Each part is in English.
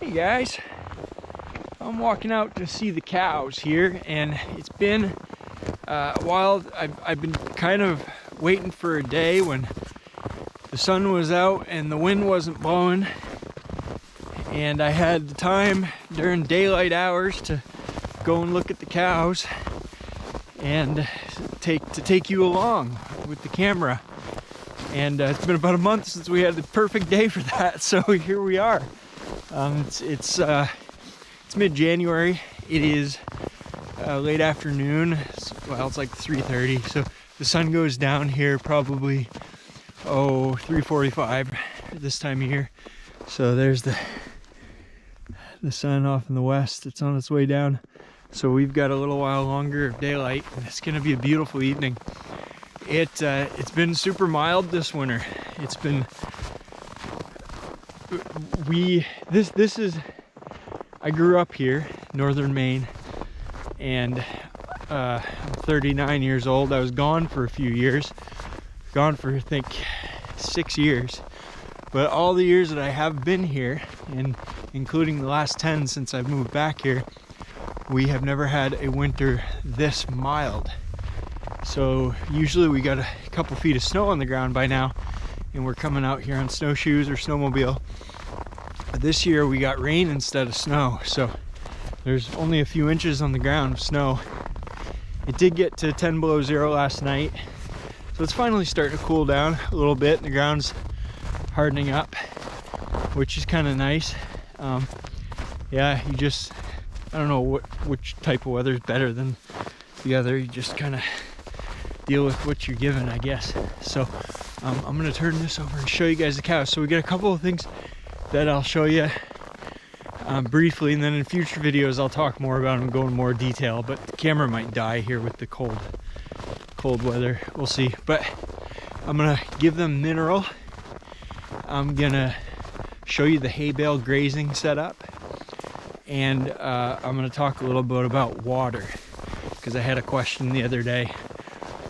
Hey guys, I'm walking out to see the cows here, and it's been a while. I've been kind of waiting for a day when the sun was out and the wind wasn't blowing, and I had the time during daylight hours to go and look at the cows and take you along with the camera. And it's been about a month since we had the perfect day for that, so here we are. It's mid-January. It is late afternoon. Well, it's like 3:30, so the sun goes down here probably 3:45 this time of year. So there's the sun off in the west. It's on its way down. So we've got a little while longer of daylight, and it's going to be a beautiful evening. It's been super mild this winter. It's been this is I grew up here, northern Maine, and I'm 39 years old. I was gone for a few years, gone for I think 6 years, but all the years that I have been here, and including the last 10 since I've moved back here, we have never had a winter this mild. So usually we got a couple feet of snow on the ground by now, and we're coming out here on snowshoes or snowmobile. This year we got rain instead of snow, so there's only a few inches on the ground of snow. It did get to 10 below zero last night, so it's finally starting to cool down a little bit, and the ground's hardening up, which is kind of nice. Yeah, I don't know which type of weather is better than the other. You just kind of deal with what you're given, I guess. So I'm gonna turn this over and show you guys the cows. So we got a couple of things that I'll show you briefly, and then in future videos I'll talk more about them, go in more detail, but the camera might die here with the cold weather. We'll see. But I'm gonna give them mineral. I'm gonna show you the hay bale grazing setup, and I'm gonna talk a little bit about water, because I had a question the other day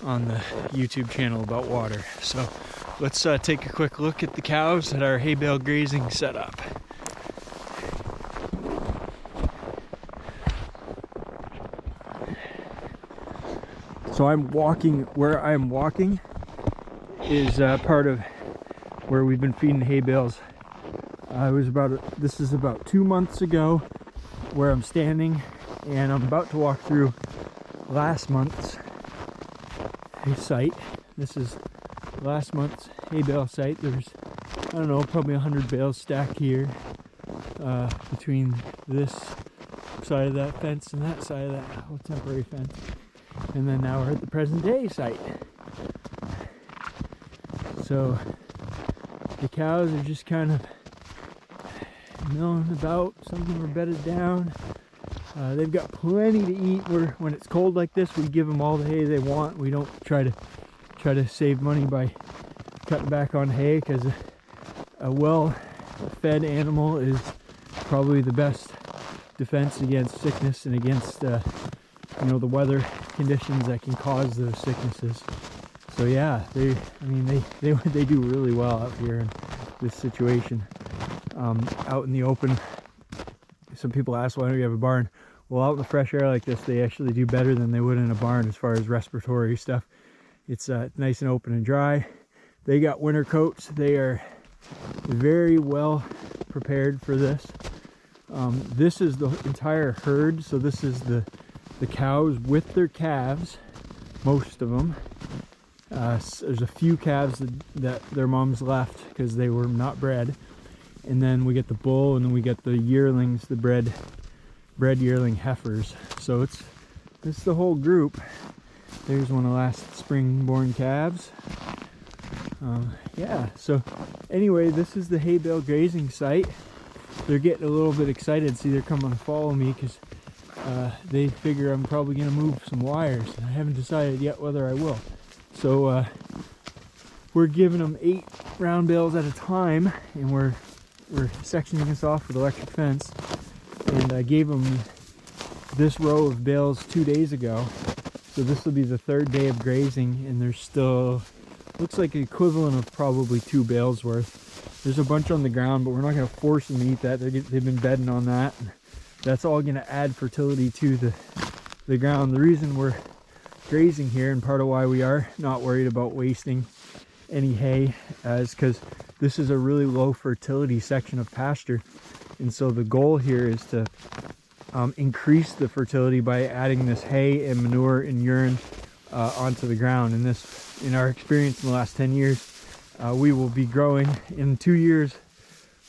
on the YouTube channel about water. So let's take a quick look at the cows at our hay bale grazing setup. So where I'm walking is part of where we've been feeding hay bales. This is about 2 months ago where I'm standing, and I'm about to walk through last month's hay site. This is last month's hay bale site. There's, I don't know, probably 100 bales stacked here between this side of that fence and that side of that whole temporary fence. And then now we're at the present day site. So the cows are just kind of milling about. Some of them are bedded down. They've got plenty to eat. When it's cold like this, we give them all the hay they want. We don't try to save money by cutting back on hay, because a well-fed animal is probably the best defense against sickness and against the weather conditions that can cause those sicknesses. So yeah, they do really well out here in this situation. Out in the open, some people ask, why don't you have a barn? Well, out in the fresh air like this, they actually do better than they would in a barn as far as respiratory stuff. It's nice and open and dry. They got winter coats. They are very well prepared for this. This is the entire herd. So this is the cows with their calves, most of them. There's a few calves that their moms left because they were not bred. And then we get the bull, and then we get the yearlings, the bred yearling heifers. So it's the whole group. There's one of the last spring born calves. Yeah, so anyway, this is the hay bale grazing site. They're getting a little bit excited. See, they're coming to follow me because they figure I'm probably going to move some wires. And I haven't decided yet whether I will. So we're giving them 8 round bales at a time, and we're sectioning this off with electric fence. And I gave them this row of bales 2 days ago. So this will be the 3rd day of grazing, and there's still, looks like the equivalent of probably 2 bales worth There's a bunch on the ground, but we're not going to force them to eat that. They've been bedding on that. That's all going to add fertility to the ground. The reason we're grazing here, and part of why we are not worried about wasting any hay, is because this is a really low fertility section of pasture. And so the goal here is to increase the fertility by adding this hay and manure and urine onto the ground. And this, in our experience in the last 10 years, we will be growing, in 2 years,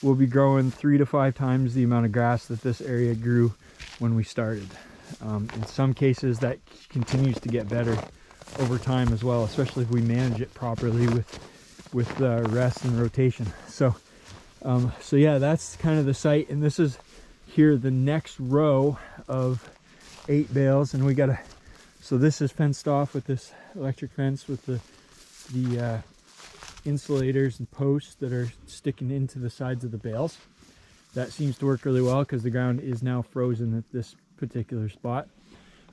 we'll be growing 3 to 5 times the amount of grass that this area grew when we started. In some cases that continues to get better over time as well, especially if we manage it properly with rest and rotation. So yeah, that's kind of the site. And this is here the next row of 8 bales, and we got so this is fenced off with this electric fence with the insulators and posts that are sticking into the sides of the bales. That seems to work really well because the ground is now frozen at this particular spot.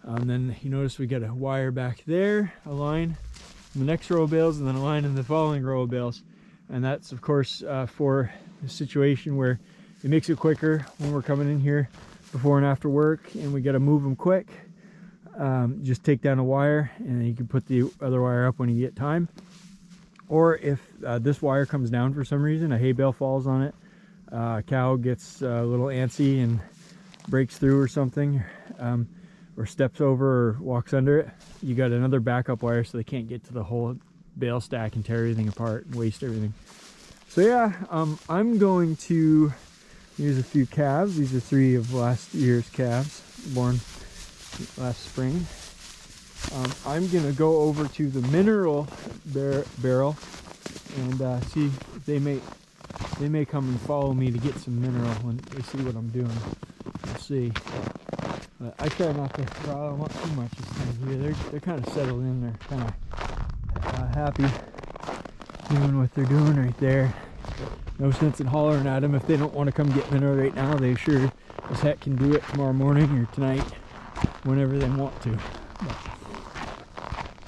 Then you notice we got a wire back there, a line in the next row of bales, and then a line in the following row of bales. And that's of course for the situation where it makes it quicker when we're coming in here before and after work and we got to move them quick. Just take down a wire and you can put the other wire up when you get time. Or if this wire comes down for some reason, a hay bale falls on it, a cow gets a little antsy and breaks through or something, or steps over or walks under it, you got another backup wire so they can't get to the whole bale stack and tear everything apart and waste everything. So yeah, I'm going to use a few calves. These are 3 of last year's calves born last spring. I'm gonna go over to the mineral barrel and see if they may come and follow me to get some mineral when they see what I'm doing. We'll see. But I try not to rile them up too much this time of year. They're kind of settled in. They're kind of happy doing what they're doing right there. No sense in hollering at them if they don't want to come get mineral right now. They sure as heck can do it tomorrow morning or tonight, whenever they want to. But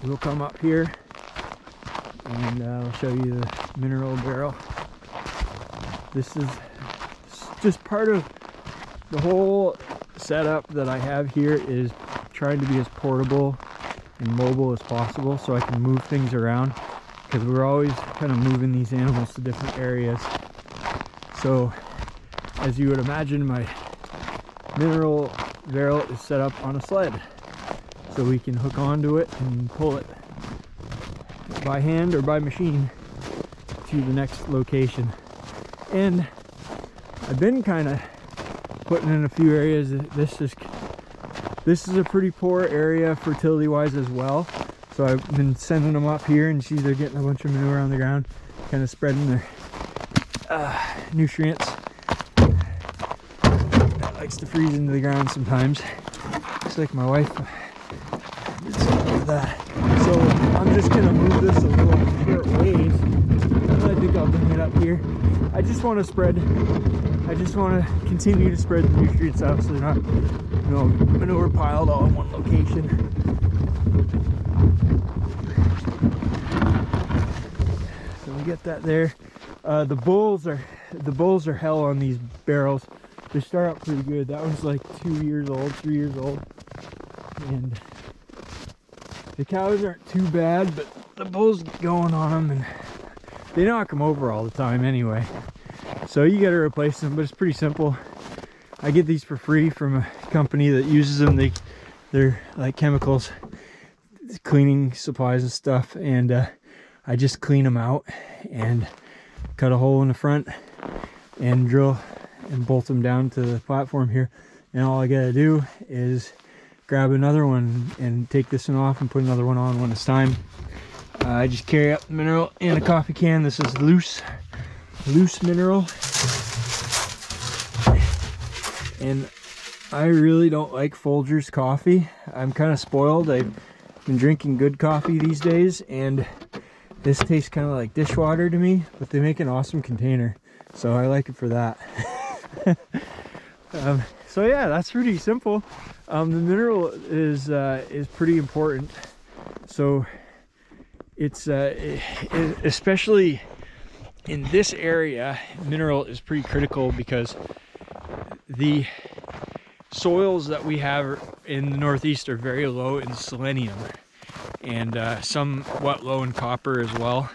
we'll come up here and I'll show you the mineral barrel. This is just part of the whole setup that I have here, is trying to be as portable and mobile as possible so I can move things around, because we're always kind of moving these animals to different areas. So as you would imagine, my mineral barrel is set up on a sled, so we can hook onto it and pull it by hand or by machine to the next location. And I've been kind of putting in a few areas. This is a pretty poor area fertility wise as well, so I've been sending them up here, and see they're getting a bunch of manure on the ground, kind of spreading their nutrients. That likes to freeze into the ground sometimes. Looks like my wife did something with that. So I'm just gonna move this a little short ways. I think I'll bring it up here. I just want to continue to spread the nutrients out, so they're not, manure piled all in one location. So we get that there. The bulls are hell on these barrels. They start out pretty good. That one's like 2 years old, 3 years old, and the cows aren't too bad, but the bulls get going on them and they knock them over all the time anyway. So you got to replace them, but it's pretty simple. I get these for free from a company that uses them. They're like chemicals, cleaning supplies and stuff, and I just clean them out and cut a hole in the front and drill and bolt them down to the platform here. And all I gotta do is grab another one and take this one off and put another one on when it's time. I just carry up the mineral in a coffee can. This is loose mineral, and I really don't like Folgers coffee. I'm kind of spoiled. I've been drinking good coffee these days, and this tastes kind of like dishwater to me, but they make an awesome container, so I like it for that. So yeah, that's pretty simple. The mineral is pretty important. So it's especially in this area, mineral is pretty critical because the soils that we have in the Northeast are very low in selenium and somewhat low in copper as well.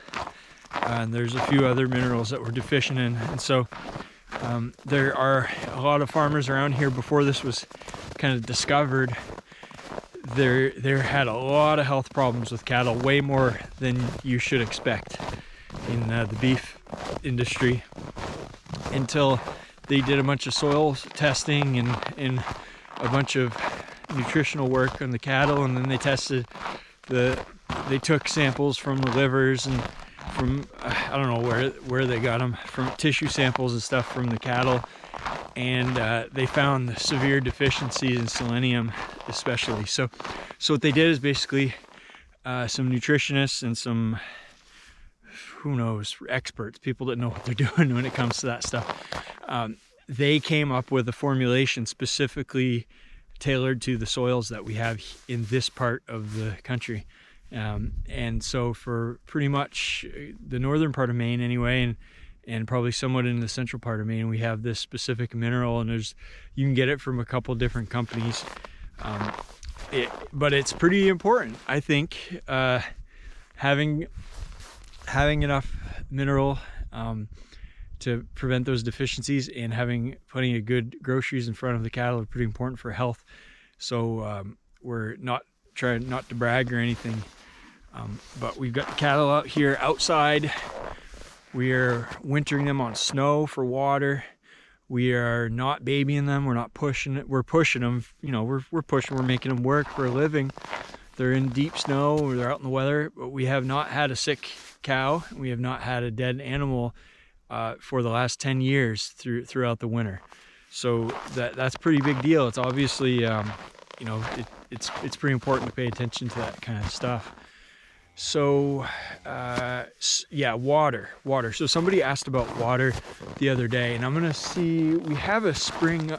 And there's a few other minerals that we're deficient in. And so there are a lot of farmers around here before this was kind of discovered. There had a lot of health problems with cattle, way more than you should expect in the beef industry, until they did a bunch of soil testing and a bunch of nutritional work on the cattle, and then they tested they took samples from the livers and from I don't know where they got them, from tissue samples and stuff from the cattle, and they found severe deficiencies in selenium especially. So what they did is basically some nutritionists and some, who knows, experts, people that know what they're doing when it comes to that stuff, they came up with a formulation specifically tailored to the soils that we have in this part of the country. And so for pretty much the northern part of Maine anyway, and probably somewhat in the central part of Maine, we have this specific mineral, and you can get it from a couple different companies. But it's pretty important, I think, having enough mineral to prevent those deficiencies, and putting a good groceries in front of the cattle are pretty important for health. So we're not trying not to brag or anything, but we've got the cattle out here outside. We are wintering them on snow for water. We are not babying them. We're not pushing it. We're pushing them. You know, we're pushing. We're making them work for a living. They're in deep snow, or they're out in the weather. But we have not had a sick cow. We have not had a dead animal for the last 10 years throughout the winter. So that's a pretty big deal. It's obviously, you know, it's pretty important to pay attention to that kind of stuff. So yeah, water. So somebody asked about water the other day, and I'm gonna see, we have a spring,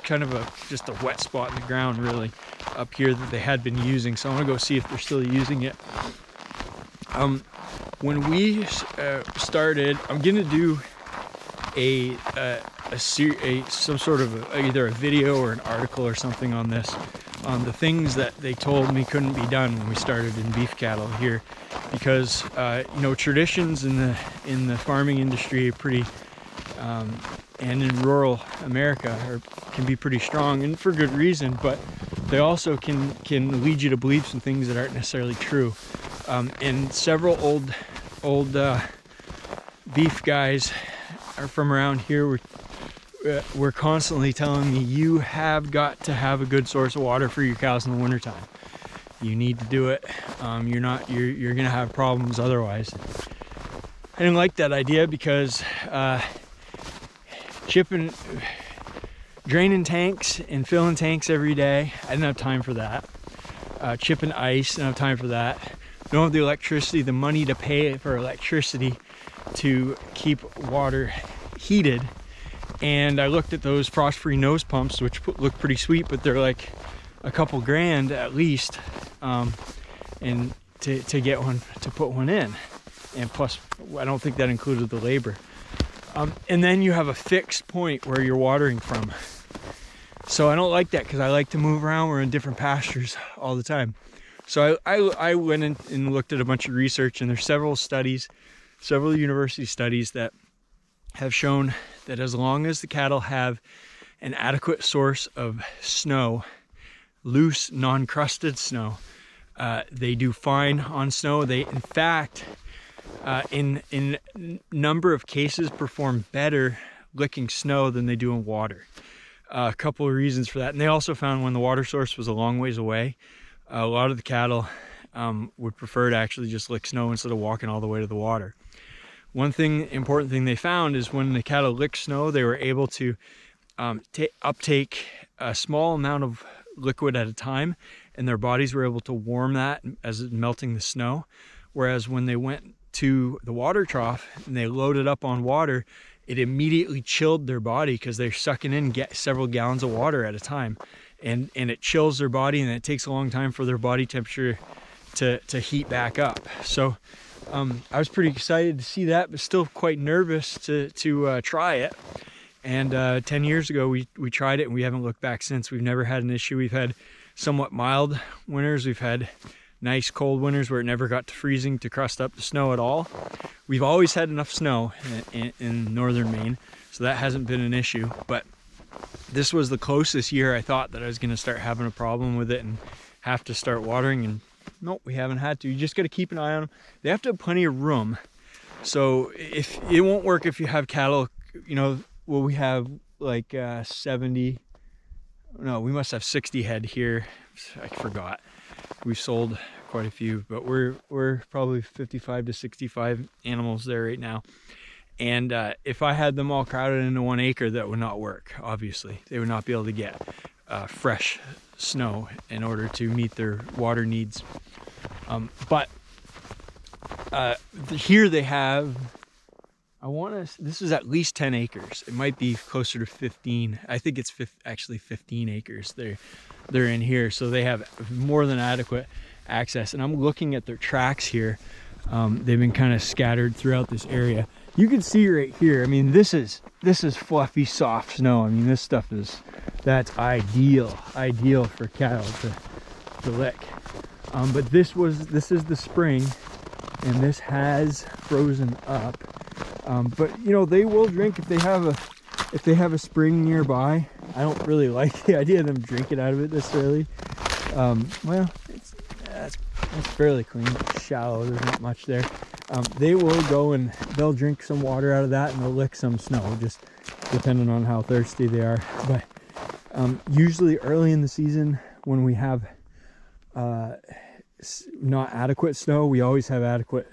kind of just a wet spot in the ground really up here that they had been using. So I'm gonna go see if they're still using it. When we started, I'm gonna do some sort of either a video or an article or something on this, on the things that they told me couldn't be done when we started in beef cattle here, because you know, traditions in the farming industry are pretty, and in rural America can be pretty strong, and for good reason, but they also can lead you to believe some things that aren't necessarily true. And several old beef guys are from around here were constantly telling me, you have got to have a good source of water for your cows in the wintertime. You need to do it. You're gonna have problems otherwise. I didn't like that idea because draining tanks and filling tanks every day, I didn't have time for that. Chipping ice, didn't have time for that. Don't have the electricity, the money to pay for electricity to keep water heated. And I looked at those frost-free nose pumps, which look pretty sweet, but they're like a couple grand at least, and to get one, to put one in, and plus I don't think that included the labor. And then you have a fixed point where you're watering from. So I don't like that, because I like to move around. We're in different pastures all the time. So I went in and looked at a bunch of research, and there's several university studies that have shown that as long as the cattle have an adequate source of snow, loose, non-crusted snow, they do fine on snow. They, in fact, in number of cases, perform better licking snow than they do in water. A couple of reasons for that. And they also found when the water source was a long ways away, a lot of the cattle would prefer to actually just lick snow instead of walking all the way to the water. One important thing they found is when the cattle licked snow, they were able to uptake a small amount of liquid at a time, and their bodies were able to warm that as it's melting the snow. Whereas when they went to the water trough and they loaded up on water, it immediately chilled their body, because they're sucking in several gallons of water at a time, and it chills their body, and it takes a long time for their body temperature to heat back up. So I was pretty excited to see that, but still quite nervous to try it. And 10 years ago, we tried it, and we haven't looked back since. We've never had an issue. We've had somewhat mild winters. We've had nice cold winters where it never got to freezing to crust up the snow at all. We've always had enough snow in northern Maine, so that hasn't been an issue. But this was the closest year I thought that I was going to start having a problem with it and have to start watering, and nope, we haven't had to. You just got to keep an eye on them. They have to have plenty of room. So if it won't work if you have cattle, you know, well, we have like 70, no, we must have 60 head here. I forgot. We've sold quite a few, but we're probably 55 to 65 animals there right now. And if I had them all crowded into 1 acre, that would not work, obviously. They would not be able to get fresh snow in order to meet their water needs. But here they have, this is at least 10 acres. It might be closer to 15. I think it's actually 15 acres they're in here. So they have more than adequate access. And I'm looking at their tracks here. They've been kind of scattered throughout this area. You can see right here, I mean, this is fluffy, soft snow. I mean, this stuff that's ideal for cattle to lick. But this is the spring, and this has frozen up. But you know, they will drink if they have a spring nearby. I don't really like the idea of them drinking out of it this early. Well, that's fairly clean, it's shallow. There's not much there. They will go and they'll drink some water out of that, and they'll lick some snow, just depending on how thirsty they are. But usually early in the season, when we have not adequate snow, we always have adequate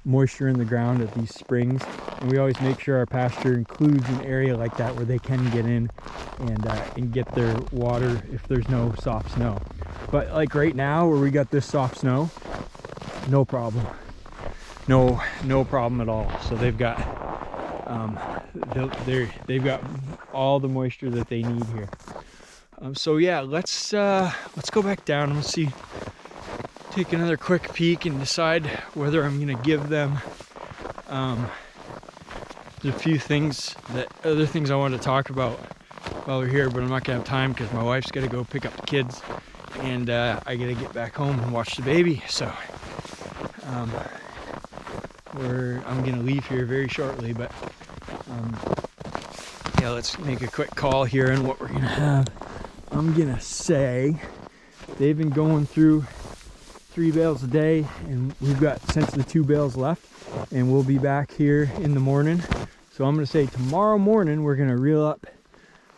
moisture in the ground at these springs, and we always make sure our pasture includes an area like that where they can get in and get their water if there's no soft snow. But like right now, where we got this soft snow, no problem, no problem at all. So they've got they've got all the moisture that they need here. So yeah, let's go back down and let's take another quick peek and decide whether I'm gonna give them. There's a few other things I want to talk about while we're here, but I'm not gonna have time because my wife's gotta go pick up the kids, and I gotta get back home and watch the baby. So I'm gonna leave here very shortly, but yeah, let's make a quick call here on what we're gonna have. I'm gonna say they've been going through 3 bales a day, and we've got essentially 2 bales left, and we'll be back here in the morning. So I'm gonna say tomorrow morning we're gonna reel up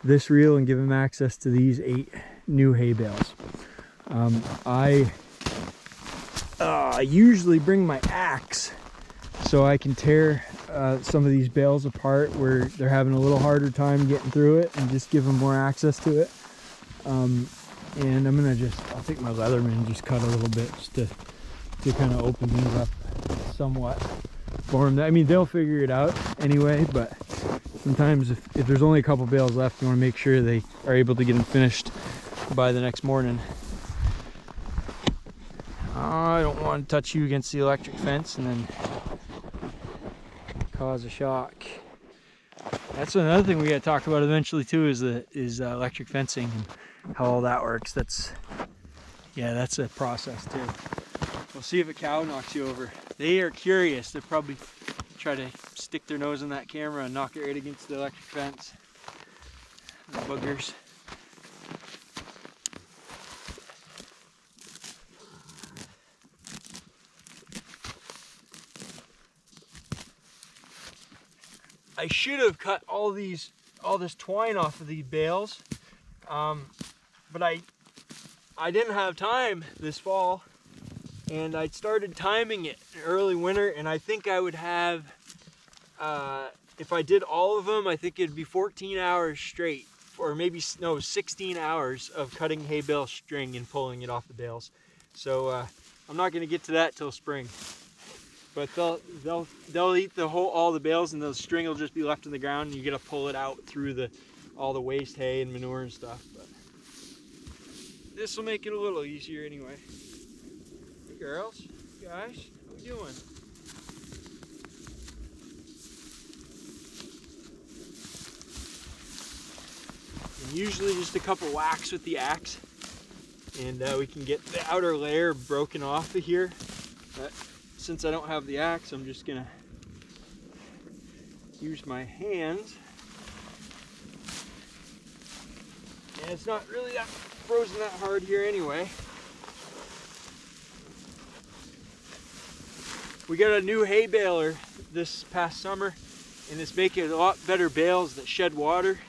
this reel and give them access to these 8 new hay bales. I usually bring my axe so I can tear some of these bales apart where they're having a little harder time getting through it, and just give them more access to it. And I'm gonna I'll take my Leatherman and just cut a little bit just to kind of open things up somewhat for them. I mean, they'll figure it out anyway, but sometimes if there's only a couple bales left, you want to make sure they are able to get them finished by the next morning. I don't want to touch you against the electric fence and then cause a shock. That's another thing we got to talk about eventually too, is electric fencing and how all that works. That's a process too. We'll see if a cow knocks you over. They are curious. They'll probably try to stick their nose in that camera and knock it right against the electric fence. The boogers. I should have cut all this twine off of these bales, but I didn't have time this fall, and I started timing it in early winter, and I think I would have, if I did all of them, I think it'd be 14 hours straight, or maybe, no, 16 hours of cutting hay bale string and pulling it off the bales. So I'm not gonna get to that till spring. But they'll eat all the bales, and the string will just be left in the ground, and you gotta pull it out through all the waste hay and manure and stuff. But this will make it a little easier anyway. Hey girls, guys, how we doing? And usually just a couple whacks with the axe, and we can get the outer layer broken off of here. But since I don't have the axe, I'm just gonna use my hands. And it's not really that frozen that hard here anyway. We got a new hay baler this past summer, and it's making a lot better bales that shed water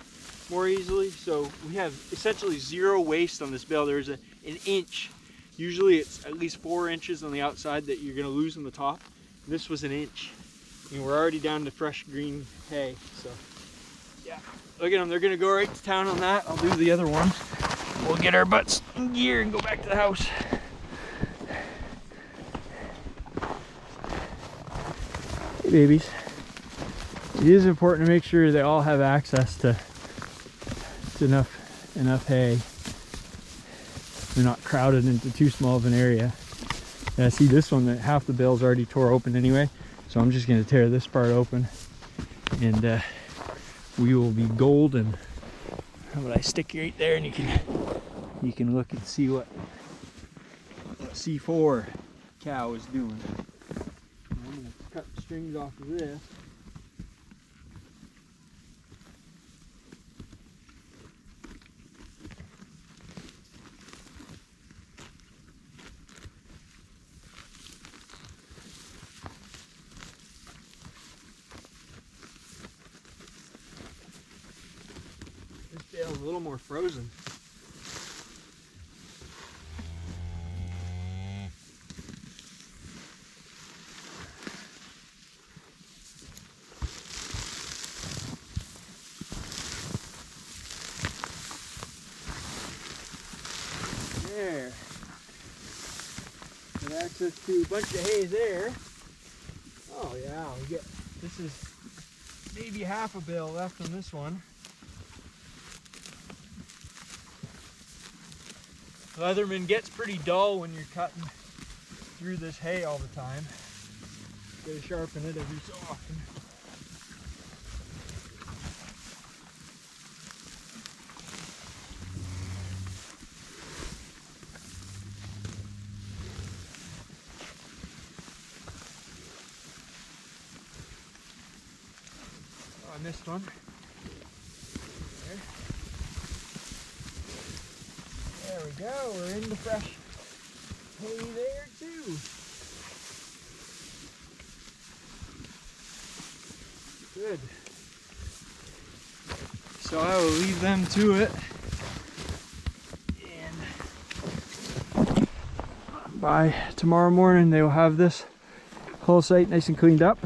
more easily. So we have essentially zero waste on this bale. There's an inch. Usually it's at least 4 inches on the outside that you're gonna lose on the top. This was an inch. And we're already down to fresh green hay. So yeah, look at them. They're gonna go right to town on that. I'll do the other one. We'll get our butts in gear and go back to the house. Hey babies. It is important to make sure they all have access to enough hay. They're not crowded into too small of an area. And I see this one that half the bale's already tore open anyway, so I'm just going to tear this part open, and we will be golden. How about I stick you right there, and you can look and see what C4 cow is doing. I'm going to cut the strings off of this. A little more frozen. There. Got access to a bunch of hay there. Oh yeah, this is maybe half a bale left on this one. Leatherman gets pretty dull when you're cutting through this hay all the time. Gotta sharpen it every so often. Oh, I missed one. There we go, we're in the fresh hay there too. Good. So I will leave them to it. And by tomorrow morning they will have this whole site nice and cleaned up.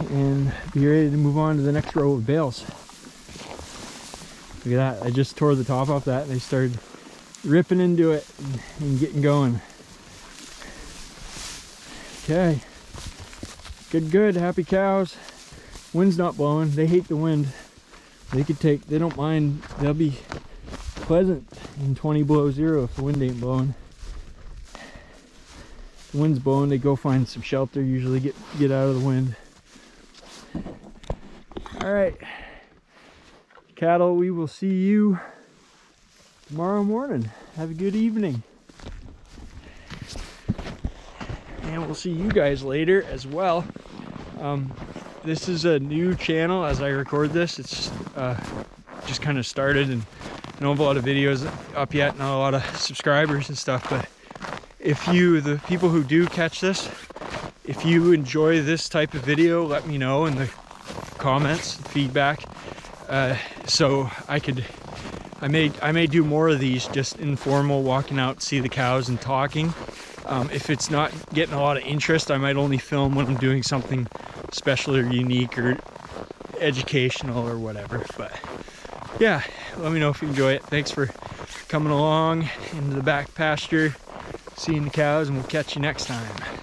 And be ready to move on to the next row of bales. Look at that, I just tore the top off that and they started ripping into it and getting going. Okay, good, happy cows. Wind's not blowing, they hate the wind. They don't mind, they'll be pleasant in 20 below zero if the wind ain't blowing. If the wind's blowing, they go find some shelter, usually get out of the wind. All right. Cattle, we will see you tomorrow morning. Have a good evening. And we'll see you guys later as well. This is a new channel as I record this. It's just kind of started, and I don't have a lot of videos up yet, not a lot of subscribers and stuff, but the people who do catch this, if you enjoy this type of video, let me know in the comments, feedback. So I may do more of these, just informal, walking out, see the cows and talking. If it's not getting a lot of interest, I might only film when I'm doing something special or unique or educational or whatever. But yeah, let me know if you enjoy it. Thanks for coming along into the back pasture, seeing the cows, and we'll catch you next time.